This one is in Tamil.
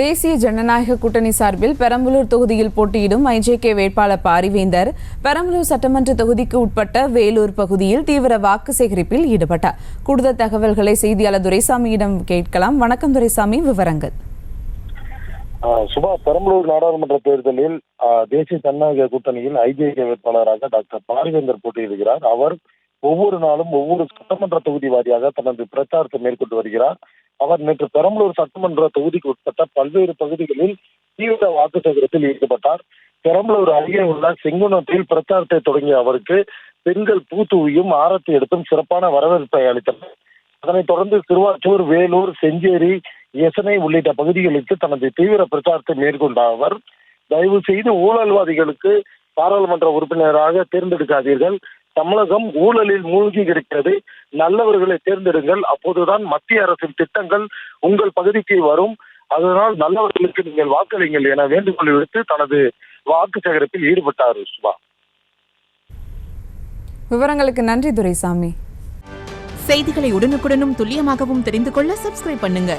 தேசிய ஜனநாயக கூட்டணி சார்பில் பெரம்பலூர் தொகுதியில் போட்டியிடும் ஐஜேகே வேட்பாளர் பாரிவேந்தர் பெரம்பலூர் சட்டமன்ற தொகுதிக்கு உட்பட்ட வேலூர் பகுதியில் தீவிர வாக்கு சேகரிப்பில் ஈடுபட்டார். கூடுதல் தகவல்களை செய்தியாளர் துரைசாமியிடம் கேட்கலாம். வணக்கம் துரைசாமி, விவரங்கள். சுபா, பெரம்பலூர் நாடாளுமன்ற தேர்தலில் தேசிய ஜனநாயக கூட்டணியில் ஐஜேகே வேட்பாளராக டாக்டர் பாரிவேந்தர் போட்டியிடுகிறார். அவர் ஒவ்வொரு நாளும் ஒவ்வொரு சட்டமன்ற தொகுதி வாரியாக தனது பிரச்சாரத்தை மேற்கொண்டு வருகிறார். அவர் நேற்று பெரம்பலூர் சட்டமன்ற தொகுதிக்கு உட்பட்ட பல்வேறு பகுதிகளில் தீவிர வாக்கு சேகரிப்பில் ஈடுபட்டார். பெரம்பலூர் அருகே உள்ள செங்குணத்தில் பிரச்சாரத்தை தொடங்கிய அவருக்கு பெண்கள் பூத்தூவியும் ஆரத்தி எடுத்தும் சிறப்பான வரவேற்பை அளித்தனர். அதனைத் தொடர்ந்து திருவாச்சூர், வேலூர், செஞ்சேரி, எசனை உள்ளிட்ட பகுதிகளுக்கு தனது தீவிர பிரச்சாரத்தை மேற்கொண்ட அவர், தயவு செய்து ஊழல்வாதிகளுக்கு பாராளுமன்ற உறுப்பினராக தேர்ந்தெடுக்காதீர்கள், தமிழகம் ஊழலில் மூழ்கி இருக்கிறது, நல்லவர்களை தேர்ந்தெடுங்கள், அப்போதுதான் மத்திய அரசின் திட்டங்கள் உங்கள் பகுதிக்கு வரும், அதனால் நல்லவர்களுக்கு நீங்கள் வாக்களிங்கள் என வேண்டுகோள் விடுத்து தனது வாக்கு சேகரிப்பில் ஈடுபட்டார். சுபா, விவரங்களுக்கு நன்றி துரைசாமி. செய்திகளை உடனுக்குடனும் துல்லியமாகவும் தெரிந்து கொள்ள சப்ஸ்கிரைப் பண்ணுங்க.